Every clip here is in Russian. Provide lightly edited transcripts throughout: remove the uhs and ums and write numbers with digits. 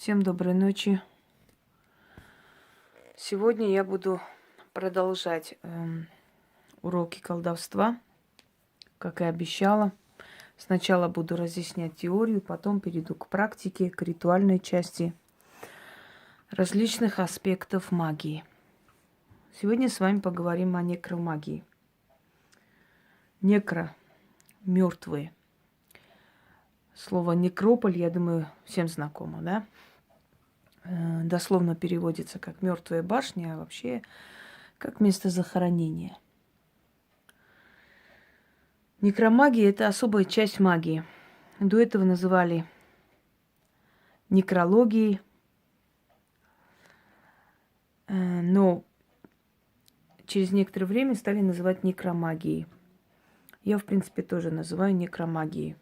Всем доброй ночи. Сегодня я буду продолжать уроки колдовства, как и обещала. Сначала буду разъяснять теорию, потом перейду к практике, к ритуальной части различных аспектов магии. Сегодня с вами поговорим о некромагии. Некро – мертвые. Слово некрополь, я думаю, всем знакомо, да? Дословно переводится как мертвая башня, а вообще как место захоронения. Некромагия – это особая часть магии. До этого называли некрологией, но через некоторое время стали называть некромагией. Я, в принципе, тоже называю некромагией,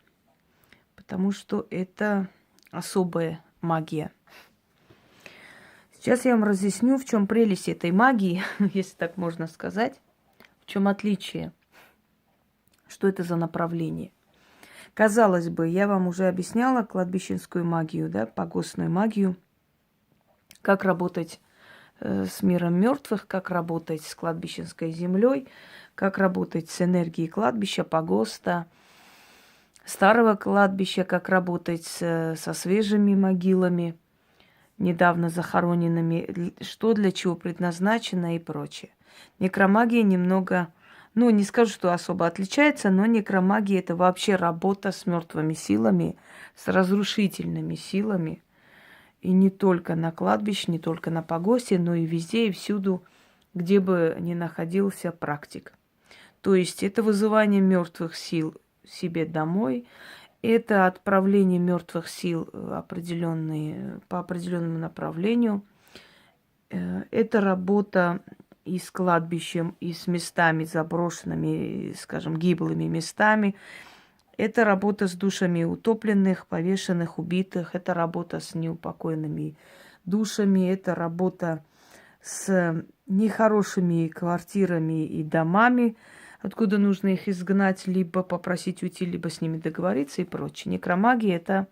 потому что это особая магия. Сейчас я вам разъясню, в чем прелесть этой магии, если так можно сказать, в чем отличие, что это за направление. Казалось бы, я вам уже объясняла кладбищенскую магию, да, погостную магию, как работать с миром мертвых, как работать с кладбищенской землей, как работать с энергией кладбища, погоста, старого кладбища, как работать со свежими могилами, недавно захороненными, что для чего предназначено и прочее. Некромагия немного, не скажу, что особо отличается, но некромагия – это вообще работа с мертвыми силами, с разрушительными силами. И не только на кладбище, не только на погосте, но и везде и всюду, где бы ни находился практик. То есть это вызывание мертвых сил себе домой, это отправление мертвых сил по определенному направлению, это работа и с кладбищем, и с местами заброшенными, скажем, гиблыми местами. Это работа с душами утопленных, повешенных, убитых. Это работа с неупокоенными душами. Это работа с нехорошими квартирами и домами, откуда нужно их изгнать, либо попросить уйти, либо с ними договориться и прочее. Некромагия – это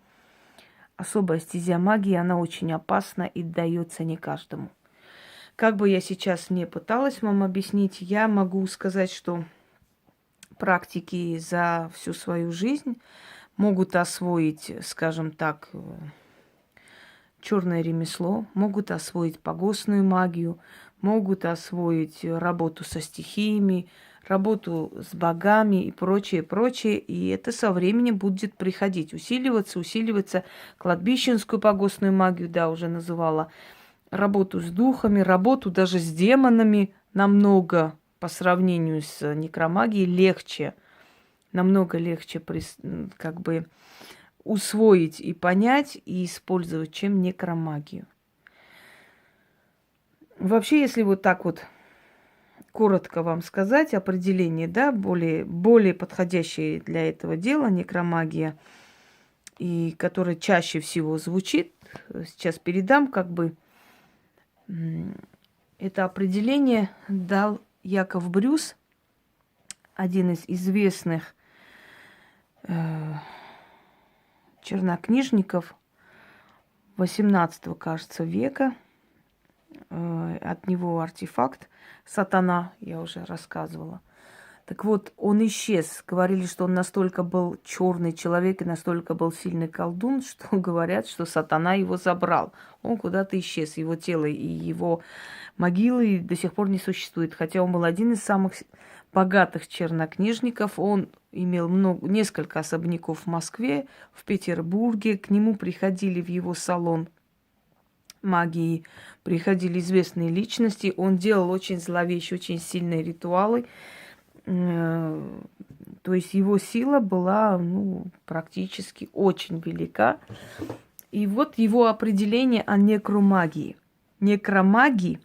особая стезя магии, она очень опасна и дается не каждому. Как бы я сейчас не пыталась вам объяснить, я могу сказать, что практики за всю свою жизнь могут освоить, скажем так, черное ремесло, могут освоить погостную магию, могут освоить работу со стихиями, работу с богами и прочее, прочее. И это со временем будет приходить, усиливаться. Кладбищенскую погостную магию, да, уже называла, работу с духами, работу даже с демонами намного по сравнению с некромагией легче, намного легче как бы усвоить и понять, и использовать, чем некромагию. Вообще, если вот так вот коротко вам сказать определение, да, более подходящее для этого дела, некромагия, и которое чаще всего звучит, сейчас передам, как бы это определение дал Яков Брюс, один из известных чернокнижников XVIII, кажется, века. От него артефакт «Сатана», я уже рассказывала. Так вот, он исчез. Говорили, что он настолько был черный человек и настолько был сильный колдун, что говорят, что сатана его забрал. Он куда-то исчез. Его тело и его могилы до сих пор не существует. Хотя он был один из самых богатых чернокнижников. Он имел несколько особняков в Москве, в Петербурге. К нему приходили в его салон магии, приходили известные личности. Он делал очень зловещие, очень сильные ритуалы. То есть его сила была практически очень велика. И вот его определение о некромагии. Некромагия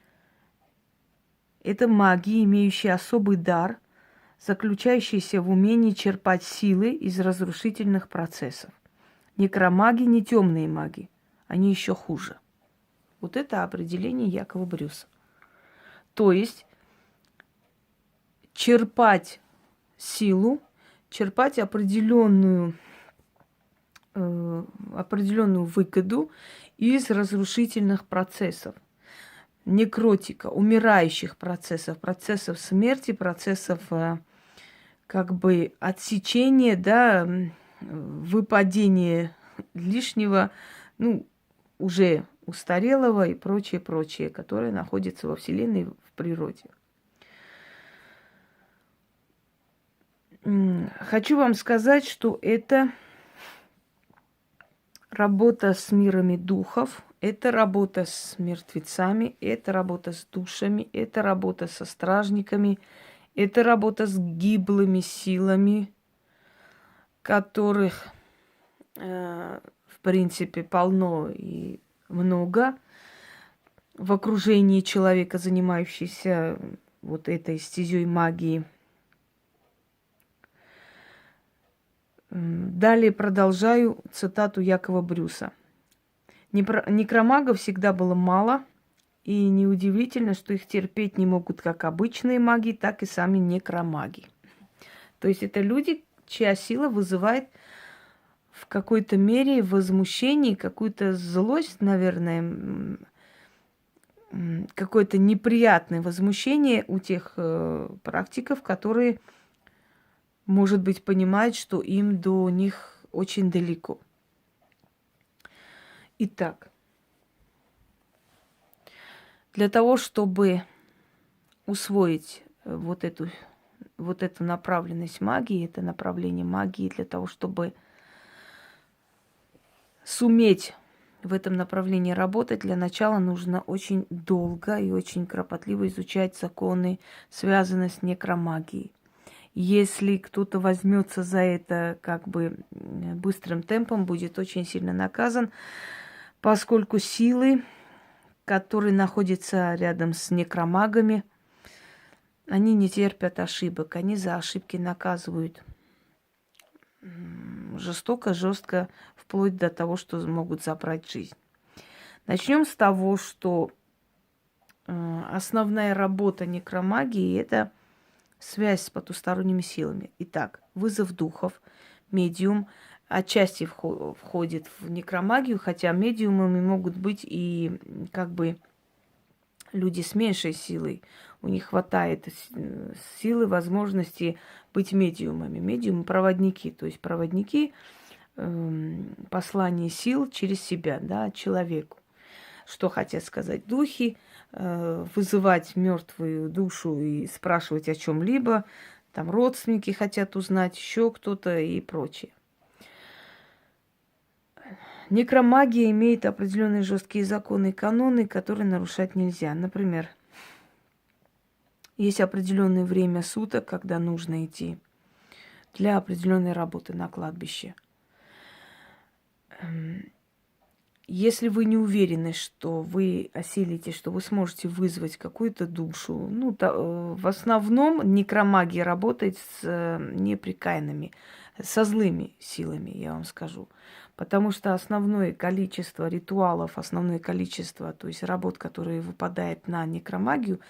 – это магия, имеющая особый дар, заключающийся в умении черпать силы из разрушительных процессов. Некромаги не темные маги, они еще хуже. Вот это определение Якова Брюса. То есть черпать силу, черпать определенную определенную выгоду из разрушительных процессов, некротика, умирающих процессов, процессов смерти, процессов как бы отсечения, да, выпадения лишнего, ну, уже устарелого и прочее, прочее, которое находится во Вселенной, в природе. Хочу вам сказать, что это работа с мирами духов, это работа с мертвецами, это работа с душами, это работа со стражниками, это работа с гиблыми силами, которых, в принципе, полно и много в окружении человека, занимающегося вот этой стезей магии. Далее продолжаю цитату Якова Брюса. Некромагов всегда было мало, и неудивительно, что их терпеть не могут как обычные маги, так и сами некромаги. То есть это люди, чья сила вызывает в какой-то мере возмущение, какую-то злость, наверное, какое-то неприятное возмущение у тех практиков, которые, может быть, понимают, что им до них очень далеко. Итак, для того, чтобы усвоить вот эту направленность магии, это направление магии, для того, чтобы суметь в этом направлении работать, для начала нужно очень долго и очень кропотливо изучать законы, связанные с некромагией. Если кто-то возьмется за это как бы быстрым темпом, будет очень сильно наказан, поскольку силы, которые находятся рядом с некромагами, они не терпят ошибок, они за ошибки наказывают жестоко, жестко, вплоть до того, что могут забрать жизнь. Начнем с того, что основная работа некромагии – это связь с потусторонними силами. Итак, вызов духов, медиум отчасти входит в некромагию, хотя медиумами могут быть и как бы люди с меньшей силой. У них хватает силы, возможности быть медиумами. Медиумы – проводники, то есть проводники послания сил через себя, да, человеку. Что хотят сказать духи? Вызывать мертвую душу и спрашивать о чем-либо. Там родственники хотят узнать, еще кто-то и прочее. Некромагия имеет определенные жесткие законы и каноны, которые нарушать нельзя. Например, есть определенное время суток, когда нужно идти для определенной работы на кладбище. Если вы не уверены, что вы осилите, что вы сможете вызвать какую-то душу, в основном некромагия работает с неприкаянными, со злыми силами, я вам скажу. Потому что основное количество ритуалов, основное количество, то есть работ, которые выпадают на некромагию,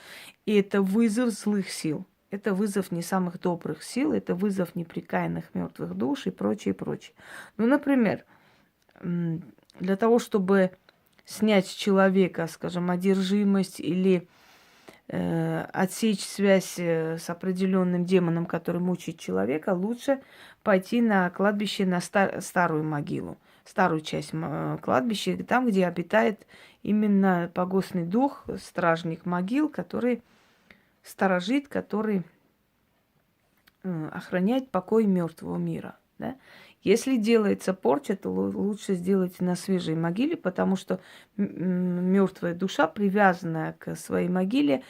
и это вызов злых сил. Это вызов не самых добрых сил, это вызов неприкаянных мертвых душ и прочее, прочее. Ну, например, для того, чтобы снять с человека, скажем, одержимость или отсечь связь с определенным демоном, который мучает человека, лучше пойти на кладбище, на старую могилу, старую часть кладбища, там, где обитает именно погостный дух, стражник могил, который сторожит, который охраняет покой мертвого мира. Да? Если делается порча, то лучше сделать на свежей могиле, потому что мертвая душа привязана к своей могиле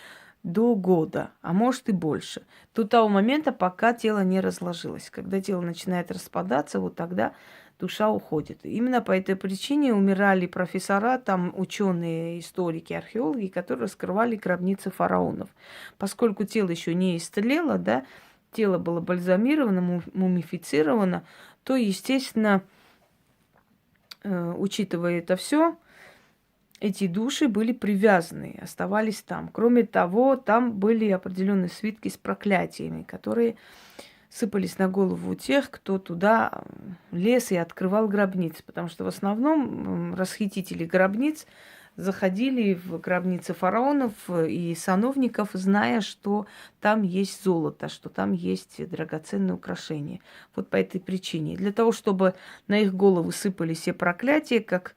до года, а может и больше. До того момента, пока тело не разложилось. Когда тело начинает распадаться, вот тогда душа уходит. Именно по этой причине умирали профессора, там ученые, историки, археологи, которые раскрывали гробницы фараонов. Поскольку тело еще не истлело, да, тело было бальзамировано, мумифицировано, то, естественно, учитывая это все, эти души были привязаны, оставались там. Кроме того, там были определенные свитки с проклятиями, которые сыпались на голову тех, кто туда лез и открывал гробницы. Потому что в основном расхитители гробниц заходили в гробницы фараонов и сановников, зная, что там есть золото, что там есть драгоценные украшения. Вот по этой причине. Для того, чтобы на их головы сыпались все проклятия, как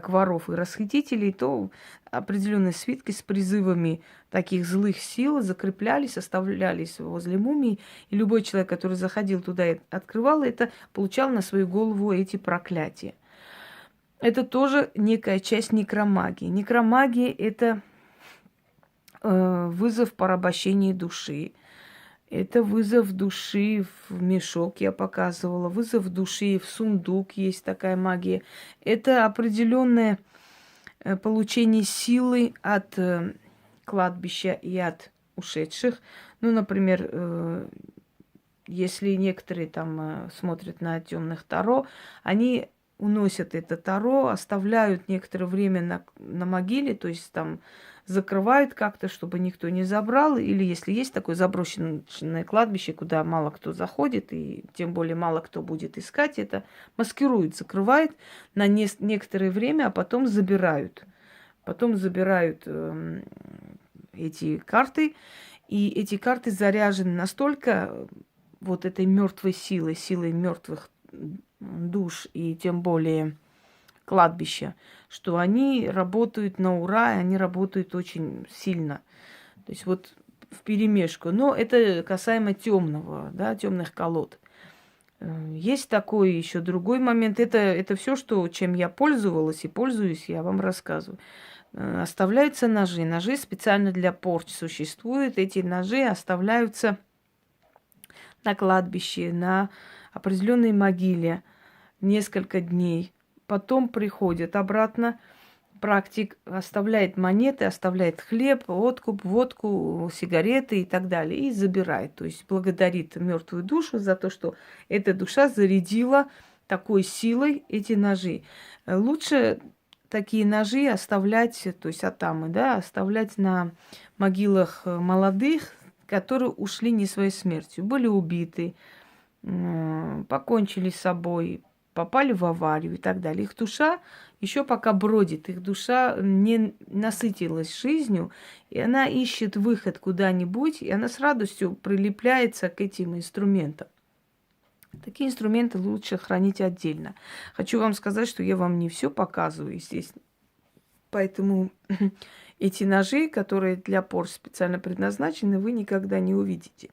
воров и расхитителей, то определенные свитки с призывами таких злых сил закреплялись, оставлялись возле мумий. И любой человек, который заходил туда и открывал это, получал на свою голову эти проклятия. Это тоже некая часть некромагии. Некромагия – это вызов порабощения души. Это вызов души в мешок, я показывала. Вызов души в сундук, есть такая магия. Это определенное получение силы от кладбища и от ушедших. Ну, например, если некоторые там смотрят на темных таро, они уносят это таро, оставляют некоторое время на могиле, то есть там закрывают как-то, чтобы никто не забрал. Или если есть такое заброшенное кладбище, куда мало кто заходит, и тем более мало кто будет искать это, маскируют, закрывают на некоторое время, а потом забирают. Потом забирают эти карты, и эти карты заряжены настолько вот этой мертвой силой, силой мертвых душ и тем более кладбища, что они работают на ура, и они работают очень сильно. То есть вот вперемешку. Но это касаемо темного, да, темных колод. Есть такой еще другой момент. Это все, чем я пользовалась и пользуюсь, я вам рассказываю. Оставляются ножи. Ножи специально для порч существуют. Эти ножи оставляются на кладбище, на определенной могиле несколько дней. Потом приходит обратно, практик оставляет монеты, оставляет хлеб, откуп, водку, сигареты и так далее, и забирает. То есть благодарит мертвую душу за то, что эта душа зарядила такой силой эти ножи. Лучше такие ножи оставлять, то есть атамы, да, оставлять на могилах молодых, которые ушли не своей смертью, были убиты, покончили с собой, попали в аварию и так далее. Их душа еще пока бродит, их душа не насытилась жизнью, и она ищет выход куда-нибудь, и она с радостью прилепляется к этим инструментам. Такие инструменты лучше хранить отдельно. Хочу вам сказать, что я вам не все показываю, естественно. Поэтому эти ножи, которые для порч специально предназначены, вы никогда не увидите.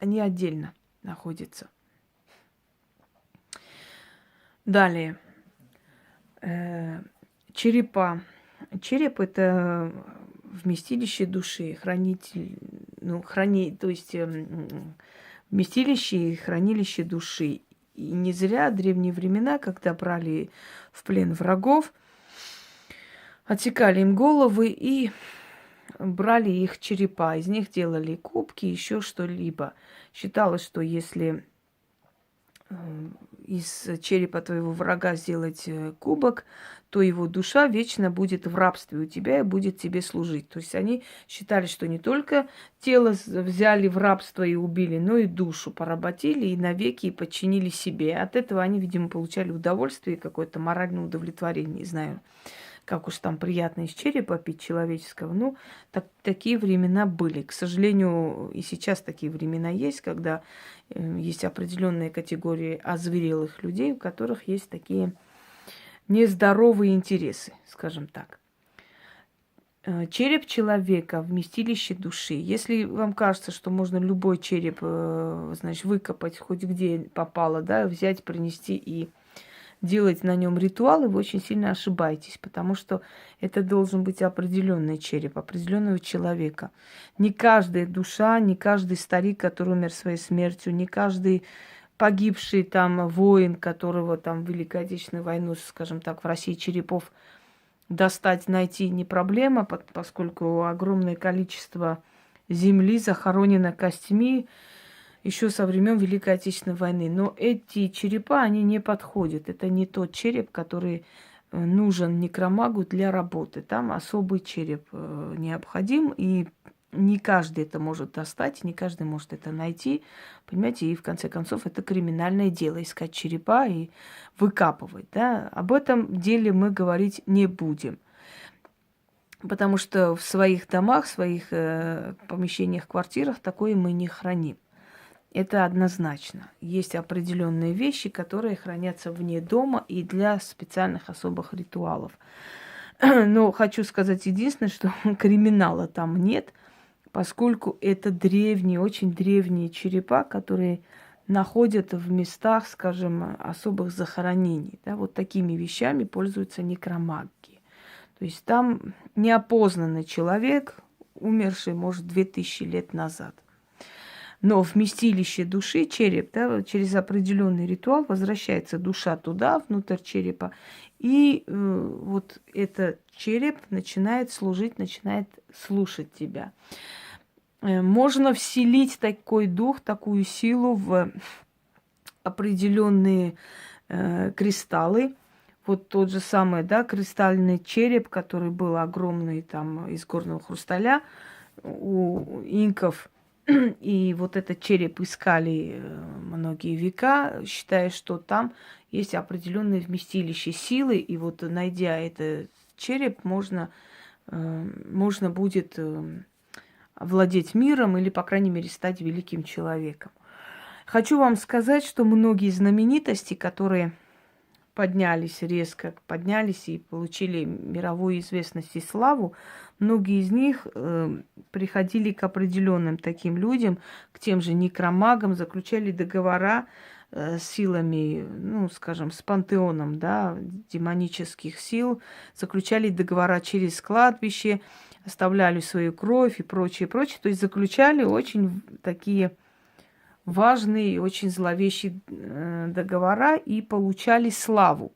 Они отдельно находятся. Далее. Черепа. Череп – это вместилище души, хранитель, то есть вместилище и хранилище души. И не зря древние времена, когда брали в плен врагов, отсекали им головы и брали их черепа. Из них делали кубки, еще что-либо. Считалось, что если из черепа твоего врага сделать кубок, то его душа вечно будет в рабстве у тебя и будет тебе служить. То есть они считали, что не только тело взяли в рабство и убили, но и душу поработили и навеки подчинили себе. От этого они, видимо, получали удовольствие и какое-то моральное удовлетворение. Не знаю, как уж там приятно из черепа пить человеческого. Ну, такие времена были. К сожалению, и сейчас такие времена есть, когда есть определенные категории озверелых людей, у которых есть такие нездоровые интересы, скажем так. Череп человека, вместилище души. Если вам кажется, что можно любой череп, значит, выкопать хоть где попало, да, взять, принести и делать на нем ритуалы, вы очень сильно ошибаетесь, потому что это должен быть определенный череп, определенного человека. Не каждая душа, не каждый старик, который умер своей смертью, не каждый погибший там воин, которого там в Великой Отечественной войну, скажем так, в России черепов достать, найти не проблема, поскольку огромное количество земли захоронено костями еще со времен Великой Отечественной войны. Но эти черепа, они не подходят. Это не тот череп, который нужен некромагу для работы. Там особый череп необходим. И не каждый это может достать, не каждый может это найти, понимаете, и в конце концов это криминальное дело, искать черепа и выкапывать, да. Об этом деле мы говорить не будем, потому что в своих домах, в своих помещениях, квартирах такое мы не храним. Это однозначно. Есть определенные вещи, которые хранятся вне дома и для специальных особых ритуалов. Но хочу сказать единственное, что криминала там нет, поскольку это древние, очень древние черепа, которые находят в местах, скажем, особых захоронений. Да, вот такими вещами пользуются некромаги. То есть там неопознанный человек, умерший, может, 2000 лет назад. Но вместилище души, череп, да, через определенный ритуал возвращается душа туда, внутрь черепа, и вот этот череп начинает служить, начинает слушать тебя. Можно вселить такой дух, такую силу в определенные кристаллы. Вот тот же самый, да, кристальный череп, который был огромный там из горного хрусталя у инков. И вот этот череп искали многие века, считая, что там есть определенное вместилище силы. И вот найдя этот череп, можно будет владеть миром или, по крайней мере, стать великим человеком. Хочу вам сказать, что многие знаменитости, которые поднялись резко, поднялись и получили мировую известность и славу, многие из них приходили к определенным таким людям, к тем же некромагам, заключали договора с силами, ну, скажем, с пантеоном, да, демонических сил, заключали договора через кладбище, оставляли свою кровь и прочее, прочее. То есть заключали очень такие важные, очень зловещие договора и получали славу,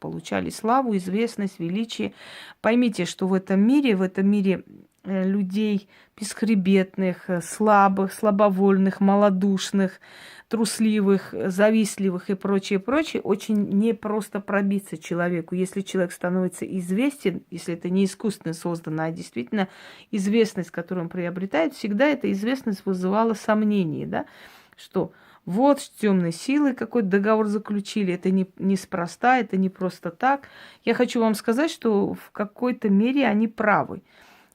известность, величие. Поймите, что в этом мире людей бесхребетных, слабых, слабовольных, малодушных, трусливых, завистливых и прочее, прочее, очень непросто пробиться человеку. Если человек становится известен, если это не искусственно создано, а действительно известность, которую он приобретает, всегда эта известность вызывала сомнения, да, что вот с темной силой какой-то договор заключили, это неспроста, это не просто так. Я хочу вам сказать, что в какой-то мере они правы,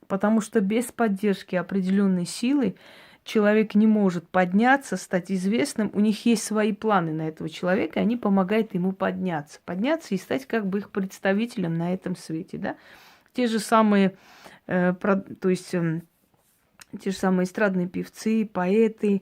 потому что без поддержки определенной силы человек не может подняться, стать известным. У них есть свои планы на этого человека, и они помогают ему подняться и стать как бы их представителем на этом свете, да. Те же самые, те же самые эстрадные певцы, поэты,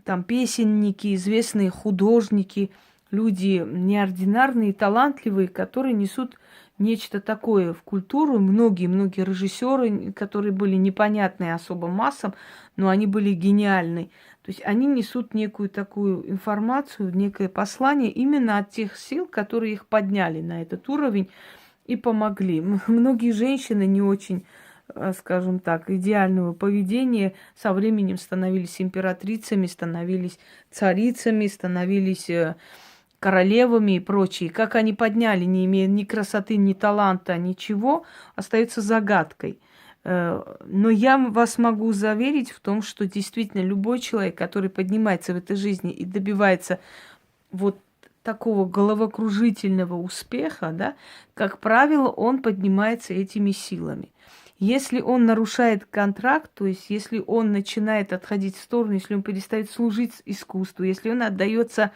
там песенники, известные художники, люди неординарные, талантливые, которые несут нечто такое в культуру. Многие режиссеры, которые были непонятны особо массам, но они были гениальны. То есть они несут некую такую информацию, некое послание именно от тех сил, которые их подняли на этот уровень и помогли. Многие женщины не очень, скажем так, идеального поведения со временем становились императрицами, становились царицами, становились королевами и прочее. Как они подняли, не имея ни красоты, ни таланта, ничего, остается загадкой. Но я вас могу заверить в том, что действительно любой человек, который поднимается в этой жизни и добивается вот такого головокружительного успеха, да, как правило, он поднимается этими силами. Если он нарушает контракт, то есть если он начинает отходить в сторону, если он перестает служить искусству, если он отдается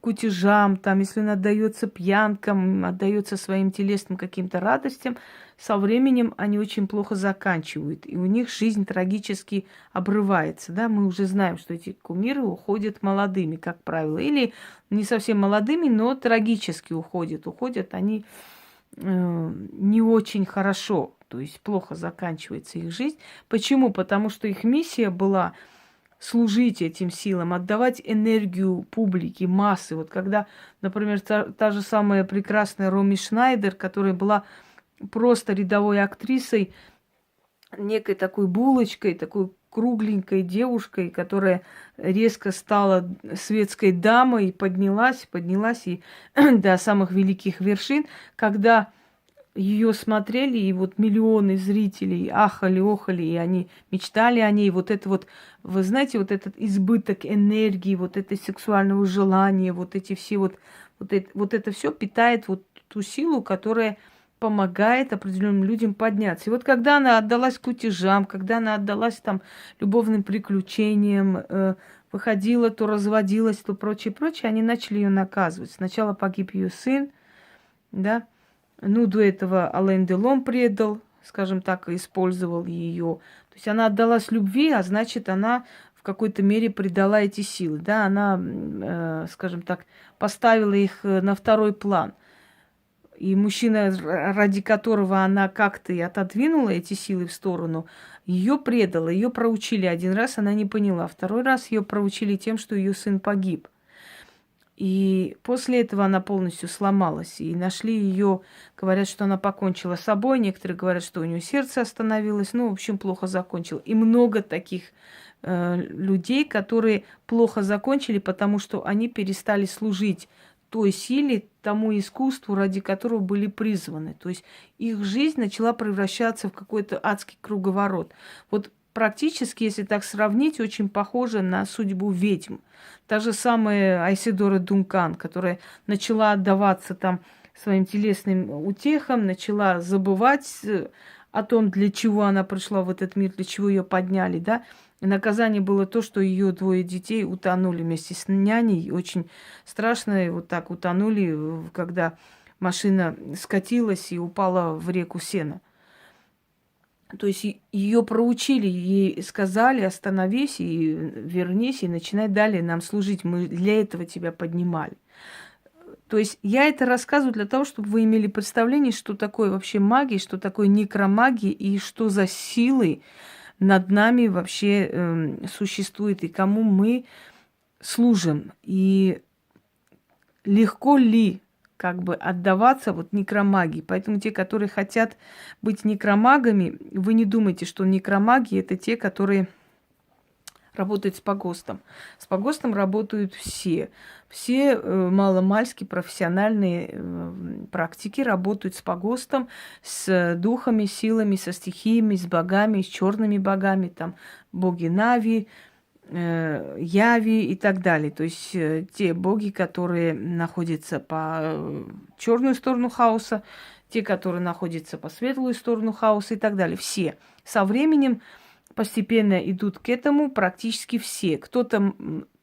кутежам, там, если он отдается пьянкам, отдается своим телесным каким-то радостям, со временем они очень плохо заканчивают, и у них жизнь трагически обрывается. Да? Мы уже знаем, что эти кумиры уходят молодыми, как правило, или не совсем молодыми, но трагически уходят. Уходят они не очень хорошо, то есть плохо заканчивается их жизнь. Почему? Потому что их миссия была служить этим силам, отдавать энергию публике, массы. Вот когда, например, та же самая прекрасная Роми Шнайдер, которая была просто рядовой актрисой, некой такой булочкой, такой кругленькой девушкой, которая резко стала светской дамой, поднялась и до самых великих вершин, когда ее смотрели, и вот миллионы зрителей ахали, охали, и они мечтали о ней. Вот это вот, вы знаете, вот этот избыток энергии, вот это сексуального желания, вот эти все вот это все питает вот ту силу, которая помогает определенным людям подняться. И вот когда она отдалась кутежам, когда она отдалась там любовным приключениям, выходила, то разводилась, то прочее, прочее, они начали ее наказывать. Сначала погиб ее сын, да, ну, до этого Ален Делон предал, скажем так, использовал ее. То есть она отдалась любви, а значит, она в какой-то мере предала эти силы, да, она, скажем так, поставила их на второй план. И мужчина, ради которого она как-то и отодвинула эти силы в сторону, ее предала, ее проучили один раз, она не поняла. Второй раз ее проучили тем, что ее сын погиб. И после этого она полностью сломалась. И нашли ее, говорят, что она покончила с собой. Некоторые говорят, что у нее сердце остановилось. Ну, в общем, плохо закончила. И много таких людей, которые плохо закончили, потому что они перестали служить той силе, тому искусству, ради которого были призваны. То есть их жизнь начала превращаться в какой-то адский круговорот. Вот практически, если так сравнить, очень похоже на судьбу ведьм. Та же самая Айседора Дункан, которая начала отдаваться там своим телесным утехам, начала забывать о том, для чего она пришла в этот мир, для чего ее подняли, да. И наказание было то, что ее двое детей утонули вместе с няней. Очень страшно, и вот так утонули, когда машина скатилась и упала в реку Сена. То есть ее проучили, ей сказали: остановись и вернись, и начинай далее нам служить. Мы для этого тебя поднимали. То есть я это рассказываю для того, чтобы вы имели представление, что такое вообще магия, что такое некромагия и что за силы над нами вообще существует, и кому мы служим. И легко ли как бы отдаваться вот некромагии. Поэтому те, которые хотят быть некромагами, вы не думайте, что некромаги — это те, которые работают с погостом. С погостом работают все. Все маломальски профессиональные практики работают с погостом, с духами, силами, со стихиями, с богами, с черными богами, там боги Нави, Яви и так далее. То есть те боги, которые находятся по черную сторону хаоса, те, которые находятся по светлую сторону хаоса и так далее. Все. Со временем постепенно идут к этому практически все. Кто-то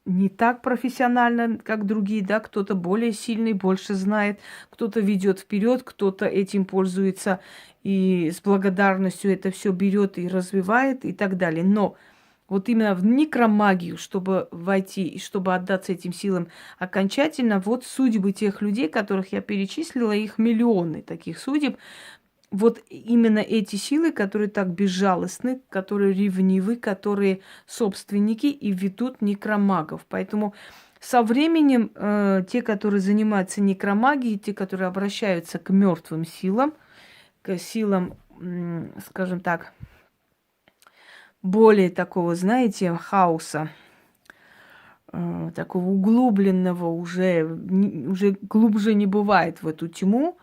не так профессионально, как другие, да, кто-то более сильный, больше знает, кто-то ведет вперед, кто-то этим пользуется и с благодарностью это все берет и развивает и так далее. Но вот именно в некромагию, чтобы войти и чтобы отдаться этим силам окончательно, вот судьбы тех людей, которых я перечислила, их миллионы таких судеб. Вот именно эти силы, которые так безжалостны, которые ревнивы, которые собственники и ведут некромагов. Поэтому со временем те, которые занимаются некромагией, те, которые обращаются к мертвым силам, к силам, скажем так, более такого, знаете, хаоса, такого углубленного, уже глубже не бывает в эту тьму,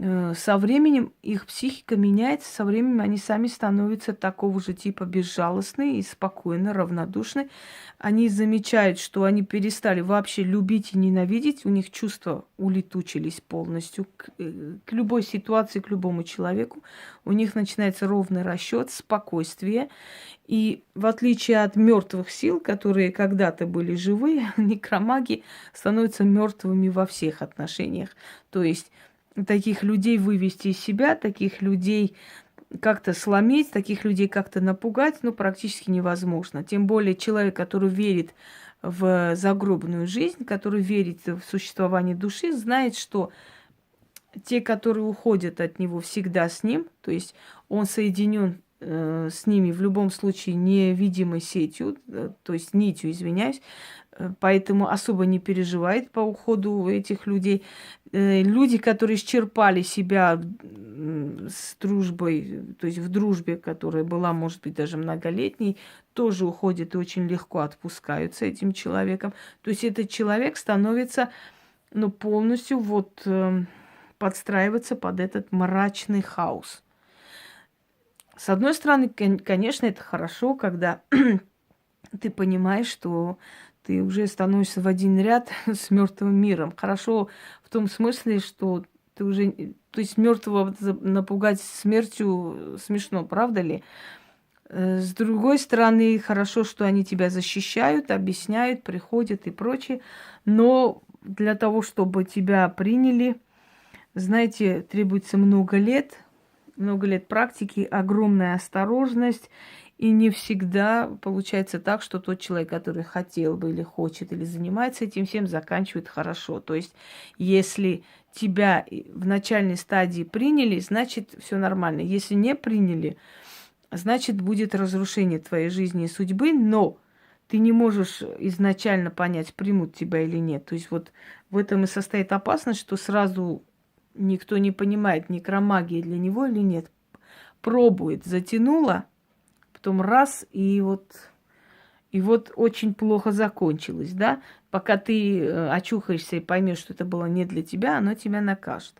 со временем их психика меняется, со временем они сами становятся такого же типа безжалостные и спокойно, равнодушны. Они замечают, что они перестали вообще любить и ненавидеть, у них чувства улетучились полностью к любой ситуации, к любому человеку. У них начинается ровный расчет, спокойствие. И в отличие от мертвых сил, которые когда-то были живы, некромаги становятся мертвыми во всех отношениях. То есть таких людей вывести из себя, таких людей как-то сломить, таких людей как-то напугать, ну, практически невозможно. Тем более человек, который верит в загробную жизнь, который верит в существование души, знает, что те, которые уходят от него, всегда с ним, то есть он соединен с ними в любом случае невидимой сетью, то есть нитью, извиняюсь, поэтому особо не переживает по уходу этих людей. Люди, которые исчерпали себя с дружбой, то есть в дружбе, которая была, может быть, даже многолетней, тоже уходят и очень легко отпускаются этим человеком. То есть этот человек становится, ну, полностью вот подстраиваться под этот мрачный хаос. С одной стороны, конечно, это хорошо, когда ты понимаешь, что ты уже становишься в один ряд с мертвым миром. Хорошо в том смысле, что ты уже, то есть мертвого напугать смертью смешно, правда ли? С другой стороны, хорошо, что они тебя защищают, объясняют, приходят и прочее. Но для того, чтобы тебя приняли, знаете, требуется много лет практики, огромная осторожность. И не всегда получается так, что тот человек, который хотел бы или хочет, или занимается этим всем, заканчивает хорошо. То есть, если тебя в начальной стадии приняли, значит, все нормально. Если не приняли, значит, будет разрушение твоей жизни и судьбы, но ты не можешь изначально понять, примут тебя или нет. То есть вот в этом и состоит опасность, что сразу никто не понимает, некромагия для него или нет. Пробует, затянула, потом раз, и вот очень плохо закончилось, да? Пока ты очухаешься и поймешь, что это было не для тебя, оно тебя накажет.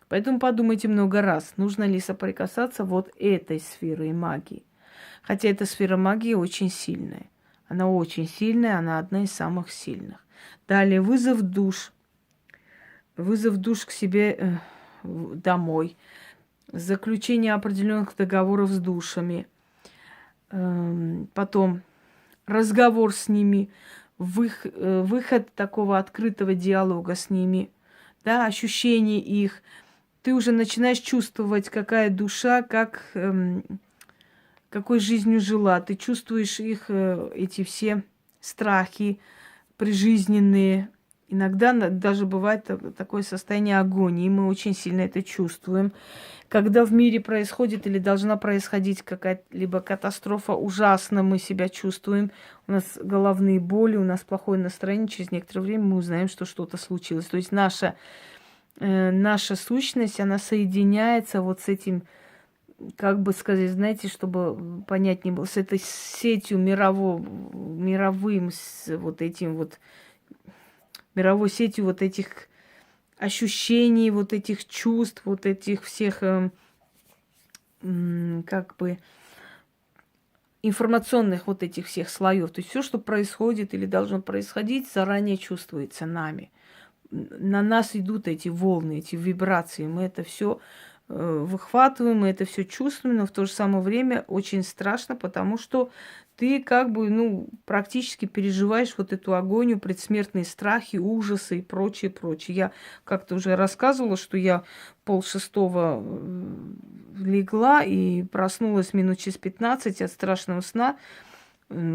Поэтому подумайте много раз, нужно ли соприкасаться вот этой сферой магии. Хотя эта сфера магии очень сильная. Она очень сильная, она одна из самых сильных. Далее вызов душ. Вызов душ к себе домой. Заключение определенных договоров с душами. Потом разговор с ними. Выход такого открытого диалога с ними. Да, ощущение их. Ты уже начинаешь чувствовать, какая душа, какой жизнью жила. Ты чувствуешь их, эти все страхи прижизненные. Иногда даже бывает такое состояние агонии, мы очень сильно это чувствуем. Когда в мире происходит или должна происходить какая-либо катастрофа, ужасно мы себя чувствуем. У нас головные боли, у нас плохое настроение. Через некоторое время мы узнаем, что что-то случилось. То есть наша сущность, она соединяется вот с этим, как бы сказать, знаете, чтобы понять не было, с этой сетью мировым, с вот этим вот, мировой сетью вот этих ощущений, вот этих чувств, вот этих всех, как бы, информационных вот этих всех слоев. То есть все, что происходит или должно происходить, заранее чувствуется нами. На нас идут эти волны, эти вибрации. Мы это все выхватываем, мы это все чувствуем, но в то же самое время очень страшно, потому что ты как бы, практически переживаешь вот эту агонию, предсмертные страхи, ужасы и прочее, прочее. Я как-то уже рассказывала, что я 5:30 легла и проснулась минут через 15 от страшного сна,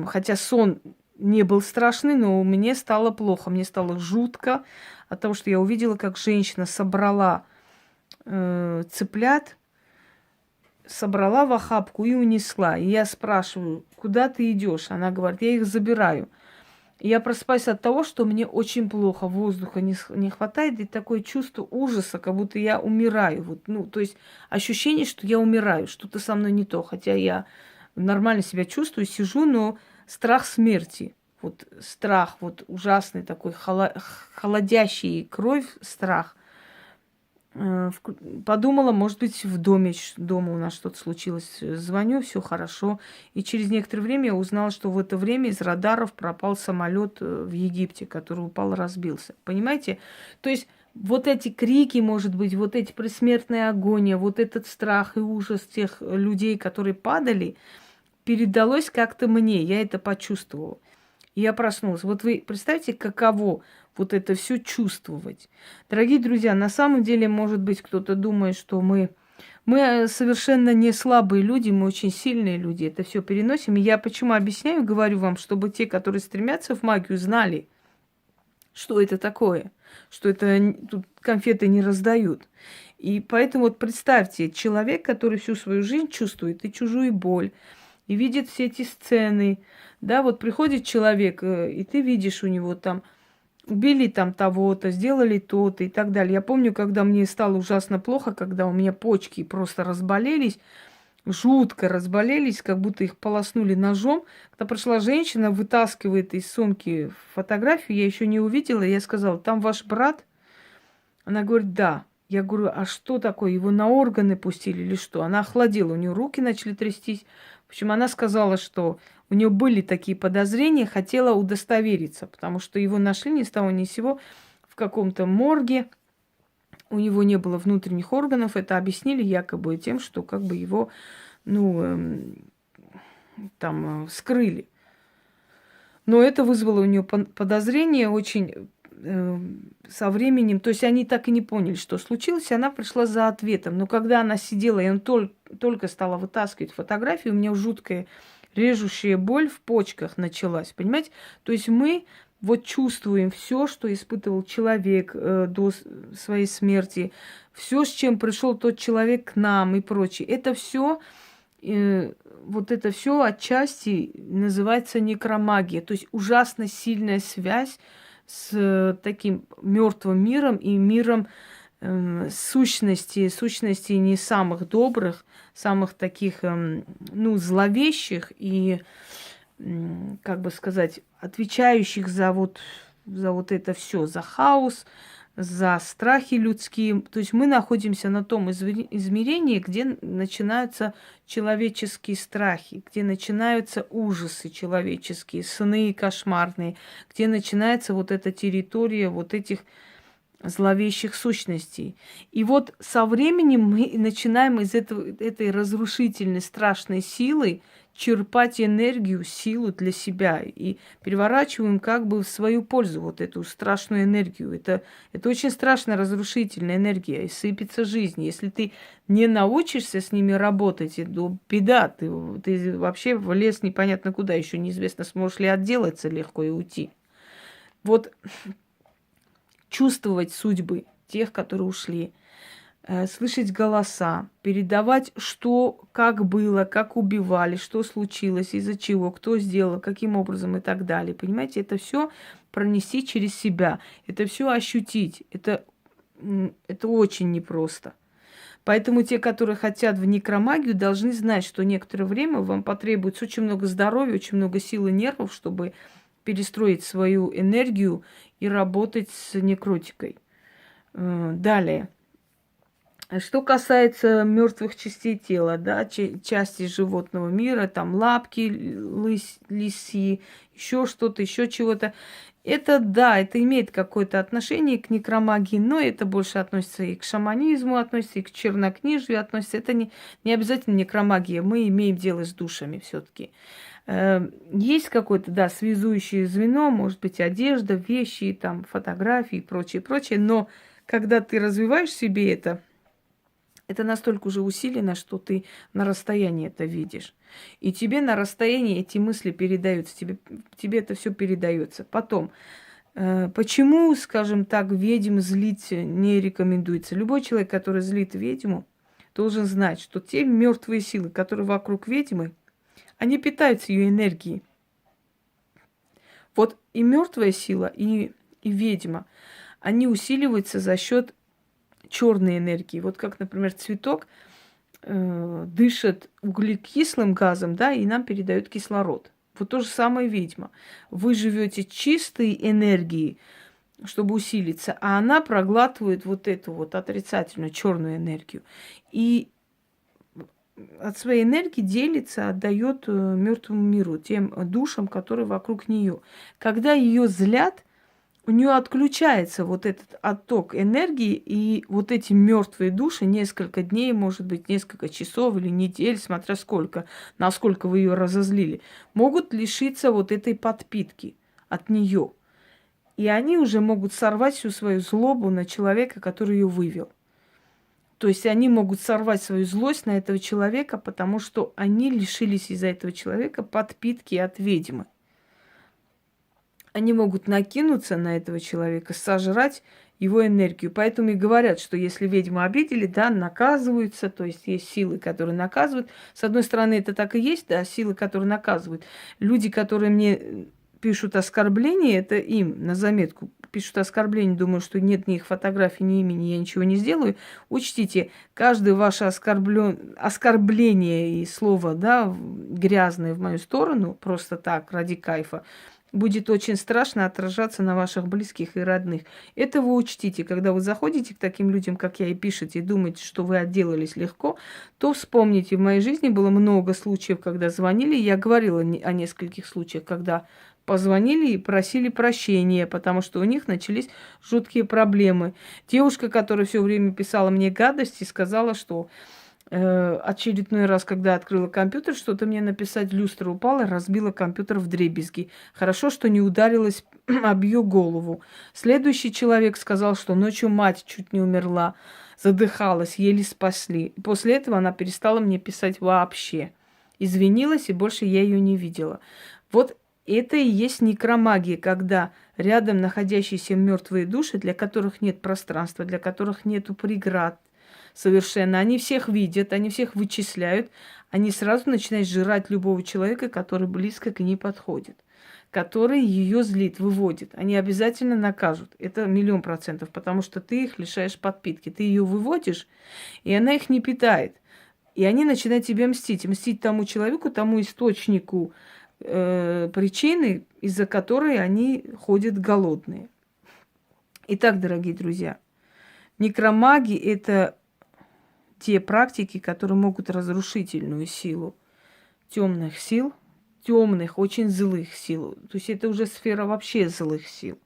хотя сон не был страшный, но мне стало плохо, мне стало жутко от того, что я увидела, как женщина собрала цыплят, собрала в охапку и унесла. И я спрашиваю, куда ты идешь? Она говорит, я их забираю. И я просыпаюсь от того, что мне очень плохо, воздуха не хватает, и такое чувство ужаса, как будто я умираю. Вот, то есть ощущение, что я умираю, что-то со мной не то. Хотя я нормально себя чувствую, сижу, но страх смерти. Вот страх, вот ужасный такой, холодящий кровь страх. Подумала, может быть, дома у нас что-то случилось. Звоню, все хорошо. И через некоторое время я узнала, что в это время из радаров пропал самолет в Египте, который упал, разбился. Понимаете? То есть вот эти крики, может быть, вот эти предсмертные агония, вот этот страх и ужас тех людей, которые падали, передалось как-то мне. Я это почувствовала. И я проснулась. Вот вы представьте, каково вот это все чувствовать. Дорогие друзья, на самом деле, может быть, кто-то думает, что мы совершенно не слабые люди, мы очень сильные люди, это все переносим. И я почему объясняю, говорю вам, чтобы те, которые стремятся в магию, знали, что это такое, что это тут конфеты не раздают. И поэтому вот представьте, человек, который всю свою жизнь чувствует и чужую боль, и видит все эти сцены, да, вот приходит человек, и ты видишь у него там, убили там того-то, сделали то-то и так далее. Я помню, когда мне стало ужасно плохо, когда у меня почки просто разболелись, жутко разболелись, как будто их полоснули ножом. Когда пришла женщина, вытаскивает из сумки фотографию, я еще не увидела, я сказала, там ваш брат? Она говорит, да. Я говорю, а что такое? Его на органы пустили или что? Она охладела, у нее руки начали трястись. В общем, она сказала, что у нее были такие подозрения, хотела удостовериться, потому что его нашли ни с того ни с сего в каком-то морге. У него не было внутренних органов. Это объяснили якобы тем, что как бы его, скрыли. Но это вызвало у нее подозрение очень со временем. То есть они так и не поняли, что случилось, и она пришла за ответом. Но когда она сидела, и он только стала вытаскивать фотографии, у меня жуткая режущая боль в почках началась, понимаете? То есть мы вот чувствуем все, что испытывал человек до своей смерти, все, с чем пришел тот человек к нам и прочее. Это все вот это все отчасти называется некромагия, то есть ужасно сильная связь с таким мертвым миром и миром сущности не самых добрых, самых таких, зловещих и, как бы сказать, отвечающих за вот это все, за хаос, за страхи людские. То есть мы находимся на том измерении, где начинаются человеческие страхи, где начинаются ужасы человеческие, сны кошмарные, где начинается вот эта территория вот этих зловещих сущностей. И вот со временем мы начинаем из этой разрушительной, страшной силы черпать энергию, силу для себя и переворачиваем как бы в свою пользу вот эту страшную энергию. Это очень страшная разрушительная энергия, и сыпется жизнь. Если ты не научишься с ними работать, то беда, ты вообще в лес непонятно куда, еще неизвестно, сможешь ли отделаться легко и уйти. Вот чувствовать судьбы тех, которые ушли, слышать голоса, передавать, что, как было, как убивали, что случилось, из-за чего, кто сделал, каким образом и так далее. Понимаете, это все пронести через себя, это все ощутить. Это очень непросто. Поэтому те, которые хотят в некромагию, должны знать, что некоторое время вам потребуется очень много здоровья, очень много сил и нервов, чтобы перестроить свою энергию и работать с некротикой. Далее. Что касается мертвых частей тела, да, части животного мира, там лапки, лисьи, еще что-то, еще чего-то. Это, да, это имеет какое-то отношение к некромагии, но это больше относится и к шаманизму, относится и к чернокнижью, относится. Это не обязательно некромагия, мы имеем дело с душами все-таки. Есть какое-то, да, связующее звено, может быть, одежда, вещи, там, фотографии и прочее, прочее, но когда ты развиваешь в себе это настолько уже усилено, что ты на расстоянии это видишь. И тебе на расстоянии эти мысли передаются, тебе это все передается. Потом, почему, скажем так, ведьм злить не рекомендуется? Любой человек, который злит ведьму, должен знать, что те мертвые силы, которые вокруг ведьмы, они питаются ее энергией. Вот и мертвая сила, и ведьма, они усиливаются за счет черной энергии. Вот как, например, цветок дышит углекислым газом, да, и нам передает кислород. Вот то же самое ведьма. Вы живете чистой энергией, чтобы усилиться, а она проглатывает вот эту вот отрицательную черную энергию. И от своей энергии делится, отдает мертвому миру, тем душам, которые вокруг нее. Когда ее злят, у нее отключается вот этот отток энергии, и вот эти мертвые души несколько дней, может быть, несколько часов или недель, смотря сколько, насколько вы ее разозлили, могут лишиться вот этой подпитки от нее. И они уже могут сорвать всю свою злобу на человека, который ее вывел. То есть они могут сорвать свою злость на этого человека, потому что они лишились из-за этого человека подпитки от ведьмы. Они могут накинуться на этого человека, сожрать его энергию. Поэтому и говорят, что если ведьму обидели, да, наказываются, то есть есть силы, которые наказывают. С одной стороны, это так и есть, да, силы, которые наказывают. Люди, которые мне пишут оскорбления, это им на заметку пишут оскорбления, думаю, что нет ни их фотографий, ни имени, я ничего не сделаю. Учтите, каждое ваше оскорбление и слово, да, грязное в мою сторону, просто так, ради кайфа, будет очень страшно отражаться на ваших близких и родных. Это вы учтите, когда вы заходите к таким людям, как я, и пишете, и думаете, что вы отделались легко, то вспомните, в моей жизни было много случаев, когда звонили, я говорила о нескольких случаях, когда позвонили и просили прощения, потому что у них начались жуткие проблемы. Девушка, которая все время писала мне гадости, сказала, что очередной раз, когда открыла компьютер, что-то мне написать, люстра упала, разбила компьютер вдребезги. Хорошо, что не ударилась об ее голову. Следующий человек сказал, что ночью мать чуть не умерла, задыхалась, еле спасли. После этого она перестала мне писать вообще. Извинилась, и больше я ее не видела. Вот это и есть некромагия, когда рядом находящиеся мертвые души, для которых нет пространства, для которых нету преград, совершенно. Они всех видят, они всех вычисляют. Они сразу начинают жрать любого человека, который близко к ней подходит, который ее злит, выводит. Они обязательно накажут. Это 1000000%, потому что ты их лишаешь подпитки. Ты ее выводишь, и она их не питает. И они начинают тебе мстить. Мстить тому человеку, тому источнику причины, из-за которой они ходят голодные. Итак, дорогие друзья, некромаги – это те практики, которые могут разрушительную силу темных сил, темных, очень злых сил, то есть это уже сфера вообще злых сил,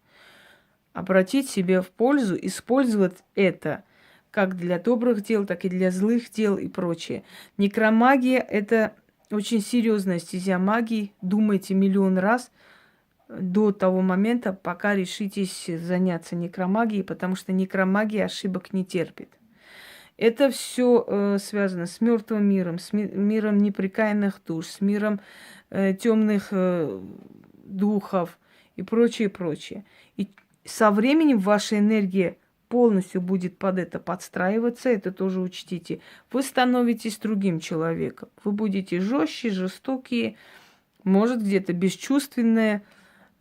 обратить себе в пользу, использовать это как для добрых дел, так и для злых дел и прочее. Некромагия – это очень серьезная стезя магии. Думайте миллион раз до того момента, пока решитесь заняться некромагией, потому что некромагия ошибок не терпит. Это все связано с мертвым миром, с миром непрекаянных душ, с миром темных духов и прочее, прочее. И со временем ваша энергия полностью будет под это подстраиваться, это тоже учтите. Вы становитесь другим человеком. Вы будете жестче, жестокие, может, где-то бесчувственные,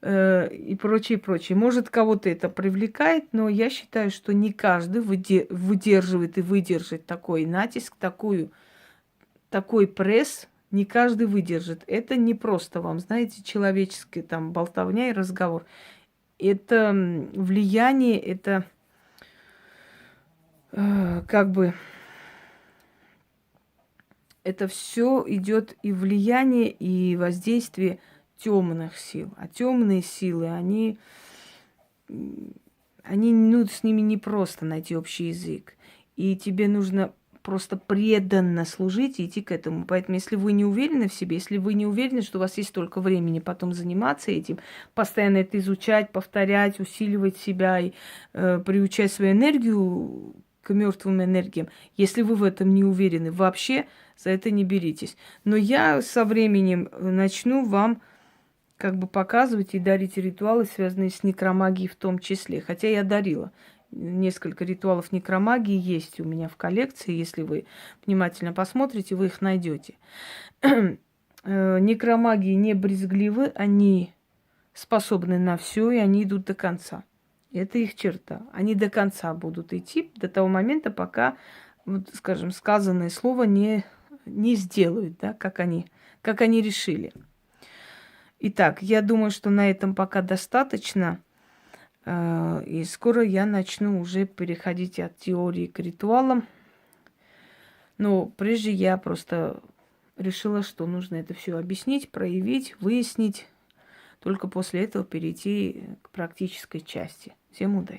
и прочее, прочее. Может, кого-то это привлекает, но я считаю, что не каждый выдерживает и выдержит такой натиск, такой пресс, не каждый выдержит. Это не просто вам, знаете, человеческая там болтовня и разговор. Это влияние, это это все идет и влияние, и воздействие темных сил. А темные силы, ну, с ними не просто найти общий язык. И тебе нужно просто преданно служить и идти к этому. Поэтому, если вы не уверены в себе, если вы не уверены, что у вас есть столько времени потом заниматься этим, постоянно это изучать, повторять, усиливать себя и приучать свою энергию к мертвым энергиям, если вы в этом не уверены, вообще за это не беритесь. Но я со временем начну вам показывать и дарить ритуалы, связанные с некромагией в том числе. Хотя я дарила. Несколько ритуалов некромагии есть у меня в коллекции. Если вы внимательно посмотрите, вы их найдете. Некромагии не брезгливы, они способны на все, и они идут до конца. Это их черта. Они до конца будут идти, до того момента, пока, скажем, сказанное слово не сделают, да, как они решили. Итак, я думаю, что на этом пока достаточно. И скоро я начну уже переходить от теории к ритуалам. Но прежде я просто решила, что нужно это все объяснить, проявить, выяснить. Только после этого перейти к практической части. Всем удачи!